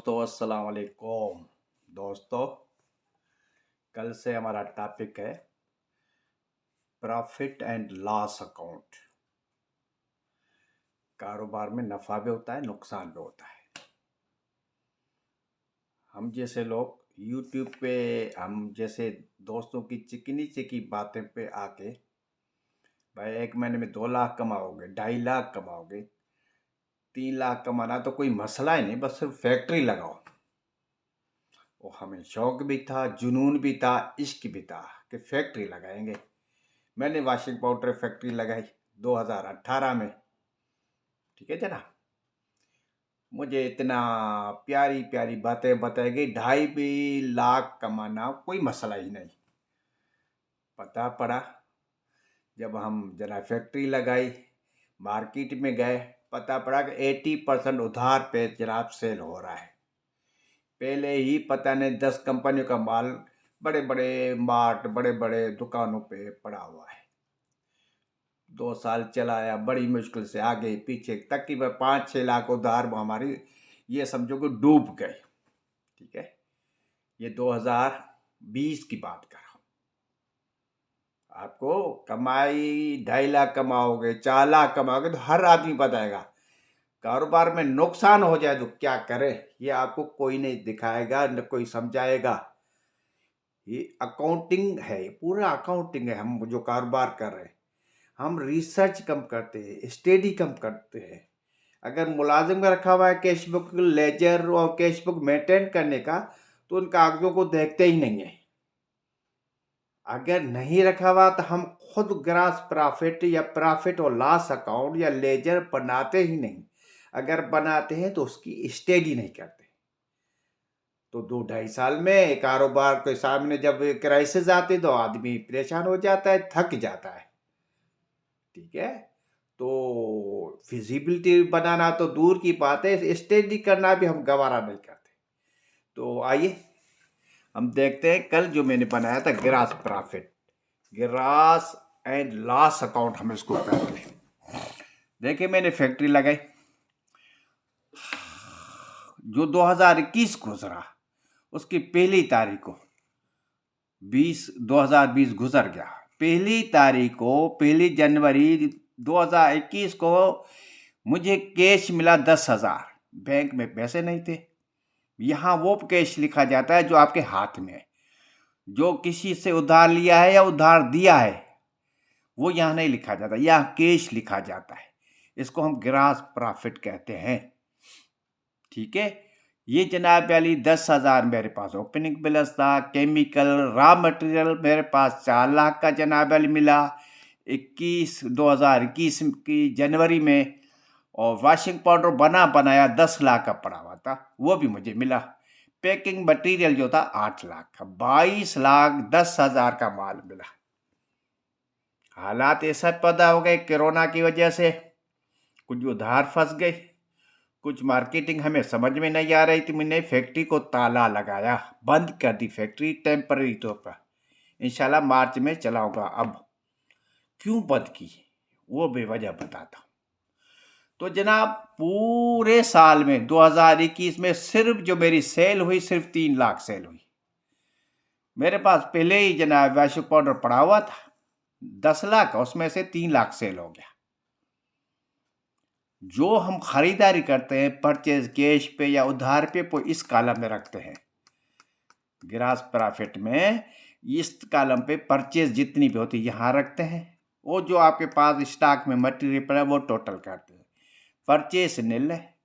तो अस्सलाम वालेकुम दोस्तों। कल से हमारा टॉपिक है प्रॉफिट एंड लॉस अकाउंट। कारोबार में नफ़ा भी होता है, नुकसान भी होता है। हम जैसे लोग यूट्यूब पे हम जैसे दोस्तों की चिकनी चिकी बातें पे आके भाई 1 महीने में 2 लाख कमाओगे, 2.5 लाख कमाओगे, 3 लाख कमाना तो कोई मसला ही नहीं, बस सिर्फ फैक्ट्री लगाओ। वो हमें शौक भी था, जुनून भी था, इश्क भी था कि फैक्ट्री लगाएंगे। मैंने वॉशिंग पाउडर फैक्ट्री लगाई 2018 में। ठीक है जना, मुझे इतना प्यारी प्यारी बातें बताई गई, 2.5 लाख कमाना कोई मसला ही नहीं। पता पड़ा जब हम जना फैक्ट्री लगाई, मार्केट में गए, पता पड़ा कि 80% उधार पे जनाब सेल हो रहा है। पहले ही पता नहीं 10 कंपनियों का माल बड़े बड़े मार्ट, बड़े बड़े दुकानों पे पड़ा हुआ है। 2 साल चलाया, बड़ी मुश्किल से आगे पीछे तकरीबन 5-6 लाख उधार हमारी ये समझो कि डूब गए। ठीक है, ये 2020 की बात कर रहा हूँ। आपको कमाई 2.5 लाख कमाओगे, 4 लाख कमाओगे तो हर आदमी बताएगा। कारोबार में नुकसान हो जाए तो क्या करे, ये आपको कोई नहीं दिखाएगा, न कोई समझाएगा। ये अकाउंटिंग है, पूरा अकाउंटिंग है। हम जो कारोबार कर रहे हैं, हम रिसर्च कम करते हैं, स्टडी कम करते हैं। अगर मुलाजिम का रखा हुआ है कैश बुक, लेजर और कैश बुक मेंटेन करने का, तो उन कागजों को देखते ही नहीं है। अगर नहीं रखा हुआ तो हम खुद ग्रास प्रॉफिट या प्रॉफिट और लॉस अकाउंट या लेजर बनाते ही नहीं। अगर बनाते हैं तो उसकी स्टडी नहीं करते। तो 2-2.5 साल में कारोबार के सामने जब क्राइसिस आती तो आदमी परेशान हो जाता है, थक जाता है। ठीक है, तो फिजिबिलिटी बनाना तो दूर की बात है, स्टडी करना भी हम गवारा नहीं करते। तो आइए हम देखते हैं कल जो मैंने बनाया था grass profit, grass and loss account हम इसको कहते हैं। देखिए मैंने फैक्ट्री लगाई, जो 2021 गुजरा उसकी पहली तारीख को 2020 गुजर गया। पहली तारीख को, 1 जनवरी 2021 को मुझे कैश मिला 10,000। बैंक में पैसे नहीं थे। यहाँ वो कैश लिखा जाता है जो आपके हाथ में है। जो किसी से उधार लिया है या उधार दिया है वो यहाँ नहीं लिखा जाता, यहाँ कैश लिखा जाता है। इसको हम ग्रास प्रॉफिट कहते हैं। ठीक है, ये जनाब वाली 10,000 मेरे पास ओपनिंग बैलेंस था। केमिकल रॉ मटेरियल मेरे पास 4 लाख का जनाब वाली मिला 2021 की जनवरी में। और वॉशिंग पाउडर बना बनाया 10 लाख का पड़ा हुआ था, वो भी मुझे मिला। पैकिंग मटेरियल जो था 8 लाख का, 22,10,000 का माल मिला। हालात ऐसा पैदा हो गए कोरोना की वजह से, कुछ उधार फंस गए, कुछ मार्केटिंग हमें समझ में नहीं आ रही थी। मैंने फैक्ट्री को ताला लगाया, बंद कर दी फैक्ट्री टेम्पररी तौर पर। इंशाल्लाह मार्च में चलाऊंगा। अब क्यों बंद की वो बेवजह बताता हूँ। तो जनाब पूरे साल में 2021 में सिर्फ जो मेरी सेल हुई, सिर्फ 3 लाख सेल हुई। मेरे पास पहले ही जनाब वॉशिंग पाउडर पड़ा हुआ था 10 लाख, उसमें से 3 लाख सेल हो गया। जो हम खरीदारी करते हैं परचेज कैश पे या उधार पे, वो इस कॉलम में रखते हैं। ग्रास प्रॉफिट में इस कॉलम पे परचेज जितनी भी होती है यहाँ रखते हैं। वो जो आपके पास स्टॉक में मटेरियल पड़ा है वो टोटल करते हैं। परचेज नील है,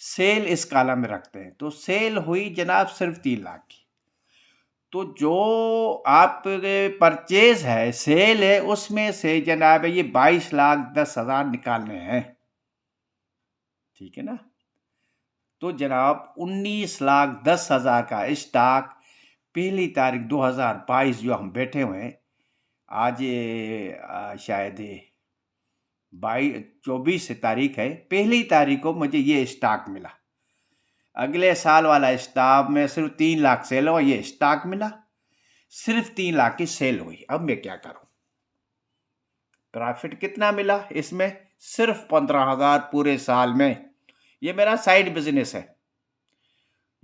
सेल इस कॉलम में रखते हैं। तो सेल हुई जनाब सिर्फ 3 लाख की। तो जो आपके परचेज है, सेल है, उसमें से जनाब ये 22,10,000 निकालने हैं। ठीक है ना। तो जनाब 19,10,000 का स्टॉक पहली तारीख 2022 जो हम बैठे हुए हैं, आज ये शायद 24 तारीख है, पहली तारीख को मुझे ये स्टॉक मिला। अगले साल वाला स्टॉक में सिर्फ 3 लाख सेल हुआ, ये स्टॉक मिला, सिर्फ 3 लाख की सेल हुई। अब मैं क्या करूं? प्रॉफिट कितना मिला इसमें? सिर्फ 15,000 पूरे साल में। ये मेरा साइड बिजनेस है।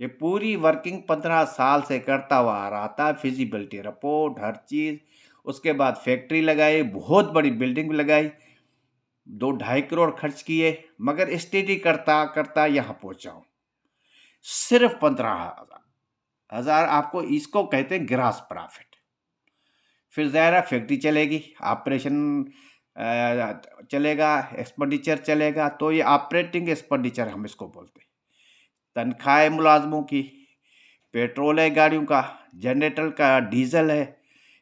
ये पूरी वर्किंग 15 साल से करता हुआ आ रहा था, फिजिबिलिटी रिपोर्ट हर चीज़। उसके बाद फैक्ट्री लगाई, बहुत बड़ी बिल्डिंग लगाई, 2-2.5 करोड़ खर्च किए, मगर स्टडी करता करता यहाँ पहुँचा हूँ। सिर्फ 15,000 आपको इसको कहते हैं ग्रास प्रॉफिट। फिर ज़ाहिर है फैक्ट्री चलेगी, ऑपरेशन चलेगा, एक्सपेंडिचर चलेगा, तो ये ऑपरेटिंग एक्सपेंडिचर हम इसको बोलते हैं। तनख्वाह मुलाजमों की, पेट्रोल है गाड़ियों का, जनरेटर का, डीजल है,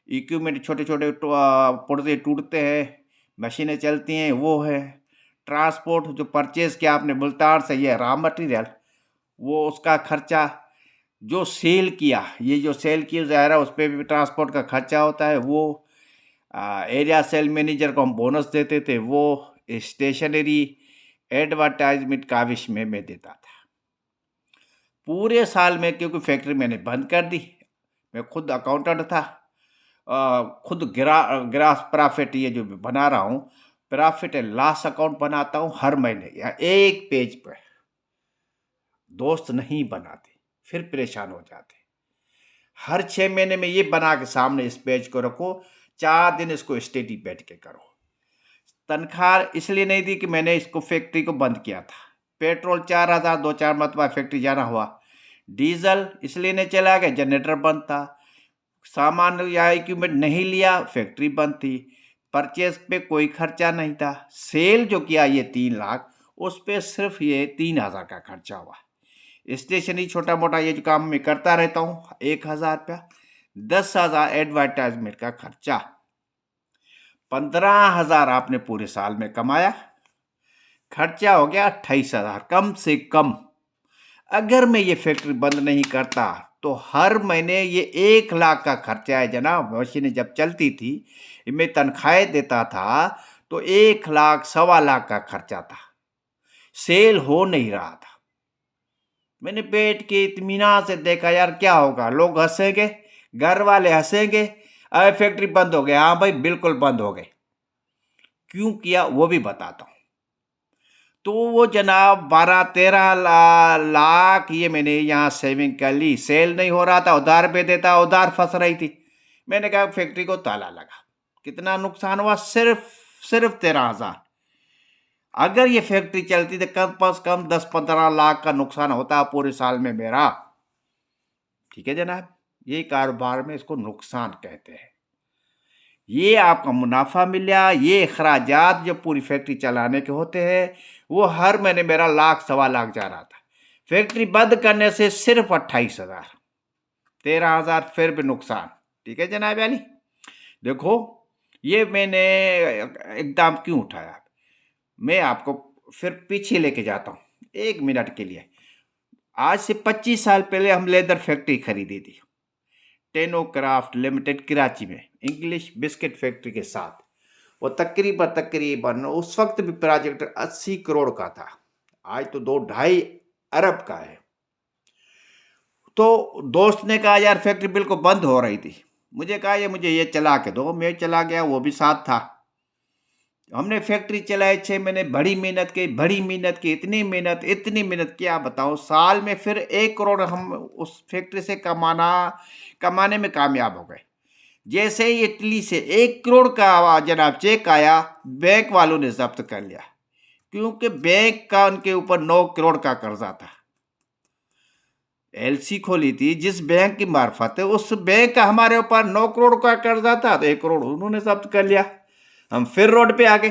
इक्विपमेंट छोटे छोटे पुर्जे टूटते हैं, मशीनें चलती हैं वो है, ट्रांसपोर्ट जो परचेज किया आपने मुल्तान से, ये रॉ मटेरियल, वो उसका खर्चा, जो सेल किया, ये जो सेल किया ज़ाहिर है उस पर भी ट्रांसपोर्ट का खर्चा होता है, वो एरिया सेल मैनेजर को हम बोनस देते थे, वो स्टेशनरी एडवर्टाइजमेंट काविश में मैं देता था पूरे साल में, क्योंकि फैक्ट्री मैंने बंद कर दी। मैं खुद अकाउंटेंट था, खुद ग्रास प्रॉफिट ये जो बना रहा हूँ, प्रॉफिट एंड लॉस अकाउंट बनाता हूँ हर महीने, या एक पेज पर। दोस्त नहीं बनाते, फिर परेशान हो जाते। हर 6 महीने में ये बना के सामने इस पेज को रखो, 4 दिन इसको स्टडी बैठ के करो। तनख्वाह इसलिए नहीं दी कि मैंने इसको फैक्ट्री को बंद किया था। पेट्रोल 4,000 2-4 मरतबा फैक्ट्री जाना हुआ। डीजल इसलिए नहीं चला गया, जनरेटर बंद था। सामान या इक्विपमेंट नहीं लिया, फैक्ट्री बंद थी। परचेज पे कोई खर्चा नहीं था। सेल जो किया ये 3 लाख, उस पर सिर्फ ये 3,000 का खर्चा हुआ। स्टेशनरी छोटा मोटा ये जो काम मैं करता रहता हूँ, 1,000 रुपया, 10,000 एडवर्टाइजमेंट का खर्चा, 15,000 आपने पूरे साल में कमाया, खर्चा हो गया 28,000 कम से कम। अगर मैं ये फैक्ट्री बंद नहीं करता तो हर महीने ये 1 लाख का खर्चा है जनाब। मशीनें जब चलती थी, मैं तनख्वाहें देता था, तो 1 लाख 1.25 लाख का खर्चा था। सेल हो नहीं रहा था। मैंने बैठ के इत्मीनान से देखा, यार क्या होगा, लोग हंसेंगे, घर वाले हंसेंगे, अरे फैक्ट्री बंद हो गई। हाँ भाई बिल्कुल बंद हो गई। क्यों किया वो भी बताता हूँ। तो वो जनाब 12-13 लाख ये मैंने यहाँ सेविंग कर ली। सेल नहीं हो रहा था, उधार पे देता, उधार फंस रही थी। मैंने कहा फैक्ट्री को ताला लगा। कितना नुकसान हुआ? सिर्फ 13,000। अगर ये फैक्ट्री चलती तो कम से कम 10-15 लाख का नुकसान होता पूरे साल में मेरा। ठीक है जनाब, ये कारोबार में इसको नुकसान कहते हैं। ये आपका मुनाफा मिला, ये अखराजात जो पूरी फैक्ट्री चलाने के होते हैं, वो हर महीने मेरा 1-1.25 लाख जा रहा था। फैक्ट्री बंद करने से सिर्फ 28,000, 13,000 फिर भी नुकसान। ठीक है जनाब अली, देखो ये मैंने एकदम क्यों उठाया। मैं आपको फिर पीछे लेके जाता हूँ 1 मिनट के लिए। आज से 25 साल पहले हम लेदर फैक्ट्री खरीदी थी, टेनोक्राफ्ट लिमिटेड कराची में, इंग्लिश बिस्किट फैक्ट्री के साथ। वो तकरीबन उस वक्त भी प्रोजेक्ट 80 करोड़ का था, आज तो 2-2.5 अरब का है। तो दोस्त ने कहा यार फैक्ट्री बिल्कुल बंद हो रही थी, मुझे कहा मुझे ये चला के दो। मैं चला गया, वो भी साथ था। हमने फैक्ट्री चलाई 6 महीने, बड़ी मेहनत की, इतनी मेहनत क्या बताऊं। साल में फिर 1 करोड़ हम उस फैक्ट्री से कमाने में कामयाब हो गए। जैसे ही इटली से 1 करोड़ का जनाब चेक आया, बैंक वालों ने जब्त कर लिया, क्योंकि बैंक का उनके ऊपर 9 करोड़ का कर्जा था। एलसी खोली थी जिस बैंक की मार्फत है, उस बैंक का हमारे ऊपर 9 करोड़ का कर्जा था, तो 1 करोड़ उन्होंने जब्त कर लिया। हम फिर रोड पे आ गए।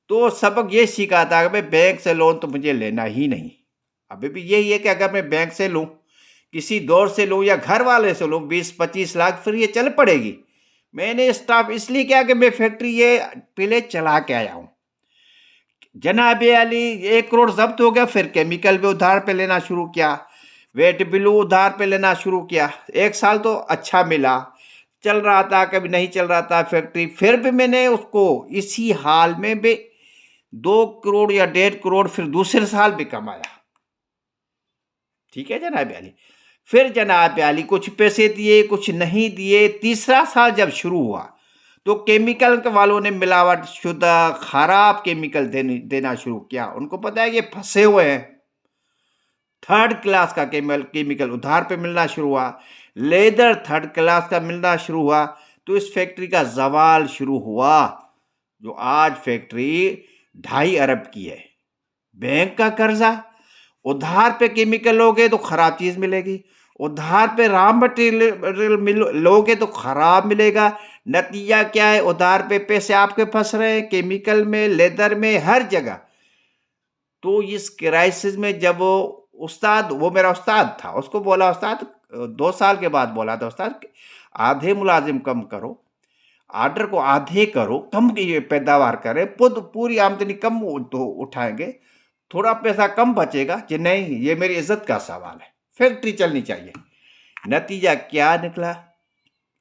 तो सबक ये सीखा था कि भाई बैंक से लोन तो मुझे लेना ही नहीं। अभी भी यही है कि अगर मैं बैंक से लूँ, किसी दौर से लूँ या घर वाले से लूँ 20-25 लाख, फिर ये चल पड़ेगी। मैंने स्टाफ इसलिए किया कि मैं फैक्ट्री ये पहले चला के आया हूँ। जनाब अली 1 करोड़ जब्त हो गया, फिर केमिकल भी उधार पे लेना शुरू किया, वेट ब्लू उधार पे लेना शुरू किया। 1 साल तो अच्छा मिला, चल रहा था, कभी नहीं चल रहा था फैक्ट्री। फिर भी मैंने उसको इसी हाल में भी 2 करोड़ या 1.5 करोड़ फिर दूसरे साल भी कमाया। ठीक है जनाब अली। फिर जनाब अली कुछ पैसे दिए, कुछ नहीं दिए। तीसरा साल जब शुरू हुआ तो केमिकल वालों ने मिलावट शुदा खराब केमिकल देना शुरू किया। उनको पता है कि फंसे हुए हैं, थर्ड क्लास का केमिकल उधार पे मिलना शुरू हुआ, लेदर थर्ड क्लास का मिलना शुरू हुआ, तो इस फैक्ट्री का जवाल शुरू हुआ। जो आज फैक्ट्री 2.5 अरब की है, बैंक का कर्जा, उधार पे केमिकल लोगे तो खराब चीज मिलेगी, उधार पे रॉ मटेरियल लोगे तो खराब मिलेगा। नतीजा क्या है? उधार पे पैसे आपके फंस रहे हैं, केमिकल में, लेदर में, हर जगह। तो इस क्राइसिस में जब वो मेरा उस्ताद था, उसको बोला उस्ताद, 2 साल के बाद बोला था उस्ताद, आधे मुलाजिम कम करो, ऑर्डर को आधे करो, कम की पैदावार करें, खुद पूरी आमदनी कम तो उठाएंगे, थोड़ा पैसा कम बचेगा। कि नहीं, ये मेरी इज्जत का सवाल है, फैक्ट्री चलनी चाहिए। नतीजा क्या निकला?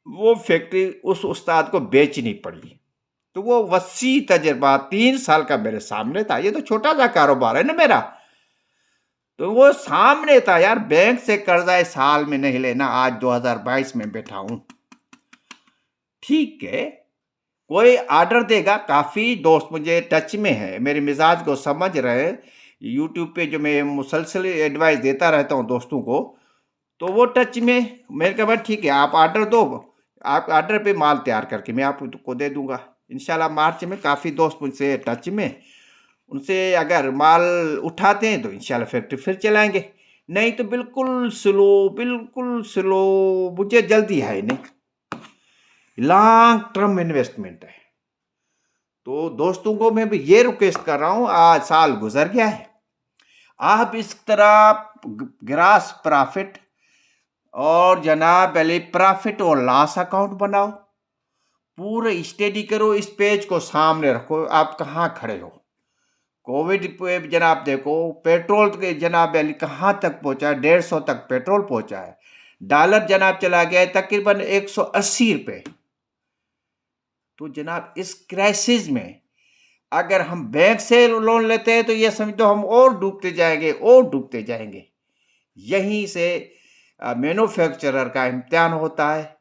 वो फैक्ट्री उस उस्ताद को बेचनी पड़ी। तो वो वसी तजर्बा 3 साल का मेरे सामने था। ये तो छोटा सा कारोबार है ना मेरा, तो वो सामने था यार। बैंक से कर्जा इस साल में नहीं लेना, आज 2022 में बैठा हूं। ठीक है, कोई ऑर्डर देगा, काफी दोस्त मुझे टच में है, मेरे मिजाज को समझ रहे हैं। यूट्यूब पे जो मैं मुसलसल एडवाइस देता रहता हूँ दोस्तों को, तो वो टच में। मैंने कहा भाई ठीक है, आप ऑर्डर दो, आप ऑर्डर पे माल तैयार करके मैं आपको दे दूंगा। इंशाल्लाह मार्च में काफ़ी दोस्त मुझसे टच में, उनसे अगर माल उठाते हैं तो इंशाल्लाह फैक्ट्री फिर चलाएंगे, नहीं तो बिल्कुल स्लो, बिल्कुल स्लो। मुझे जल्दी है नहीं, लॉन्ग टर्म इन्वेस्टमेंट है। तो दोस्तों को मैं भी ये रिक्वेस्ट कर रहा हूँ, आज साल गुजर गया है, आप इस तरह ग्रास प्रॉफिट और जनाब अली प्रॉफिट और लॉस अकाउंट बनाओ, पूरे स्टडी करो, इस पेज को सामने रखो, आप कहाँ खड़े हो। कोविड पे जनाब देखो, पेट्रोल के जनाब अली कहाँ तक पहुंचा है, 150 तक पेट्रोल पहुंचा है, डॉलर जनाब चला गया है तकरीबन 180 रुपये। तो जनाब इस क्राइसिस में अगर हम बैंक से लोन लेते हैं तो ये समझो हम और डूबते जाएंगे, और डूबते जाएंगे। यहीं से मैन्युफैक्चरर का इम्तिहान होता है,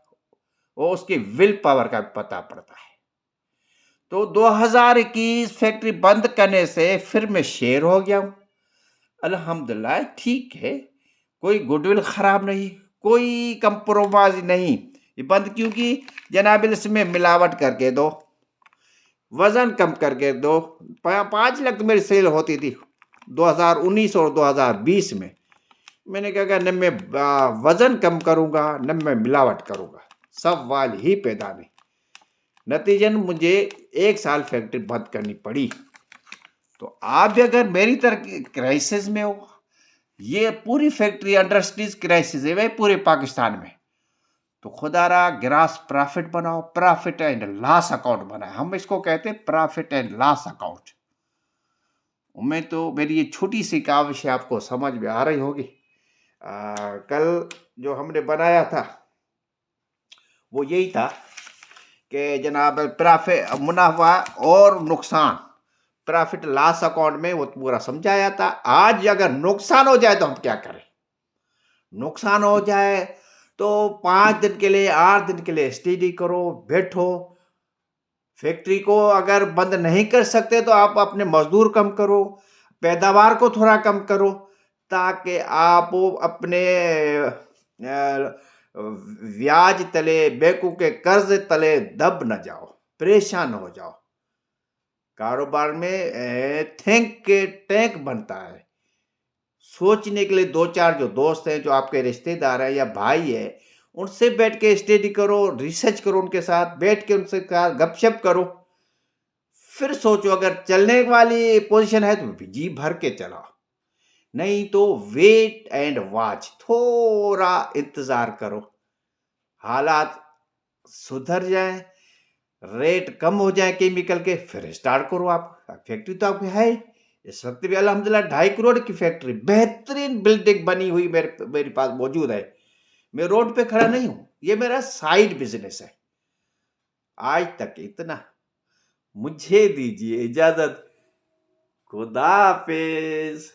और उसकी विल पावर का पता पड़ता है। तो 2021 फैक्ट्री बंद करने से फिर मैं शेर हो गया हूं, अल्हम्दुलिल्लाह। ठीक है, कोई गुडविल खराब नहीं, कोई कंप्रोमाइज नहीं। ये बंद क्यों की? जनाब इसमें मिलावट करके दो, वजन कम करके दो। 5 लाख तो मेरी सेल होती थी 2019 और 2020 में। मैंने कहा न मैं वजन कम करूंगा, न मैं मिलावट करूंगा, सब वाल ही पैदा नहीं। नतीजन मुझे 1 साल फैक्ट्री बंद करनी पड़ी। तो आप भी अगर मेरी तरह क्राइसिस में हो, ये पूरी फैक्ट्री इंडस्ट्रीज क्राइसिस है भाई पूरे पाकिस्तान में, तो खुदारा ग्रास प्रॉफिट बनाओ, प्रॉफिट एंड लॉस अकाउंट बनाए। हम इसको कहते हैं प्रॉफिट एंड लॉस अकाउंट। मैं तो मेरी ये छोटी सी काविश आपको समझ में आ रही होगी। कल जो हमने बनाया था वो यही था कि जनाब प्रॉफिट, मुनाफा और नुकसान, प्रॉफिट लॉस अकाउंट में वो पूरा समझाया था। आज अगर नुकसान हो जाए तो हम क्या करें? नुकसान हो जाए तो 5 दिन के लिए, 8 दिन के लिए स्टडी करो, बैठो। फैक्ट्री को अगर बंद नहीं कर सकते तो आप अपने मजदूर कम करो, पैदावार को थोड़ा कम करो, ताकि आप अपने ब्याज तले, बैंकों के कर्ज तले दब न जाओ, परेशान हो जाओ। कारोबार में थिंक के टैंक बनता है। सोचने के लिए 2-4 जो दोस्त हैं, जो आपके रिश्तेदार हैं या भाई है, उनसे बैठ के स्टडी करो, रिसर्च करो, उनके साथ बैठ के उनसे गपशप करो, फिर सोचो। अगर चलने वाली पोजीशन है तो जी भर के चलाओ, नहीं तो वेट एंड वॉच, थोड़ा इंतजार करो, हालात सुधर जाएं, रेट कम हो जाए केमिकल के, फिर स्टार्ट करो। आप फैक्ट्री तो आपकी है इस वक्त भी अल्हम्दुलिल्लाह 2.5 करोड़ की फैक्ट्री, बेहतरीन बिल्डिंग बनी हुई मेरे पास मौजूद है। मैं रोड पे खड़ा नहीं हूं, ये मेरा साइड बिजनेस है। आज तक इतना। मुझे दीजिए इजाजत, खुदा हाफिज।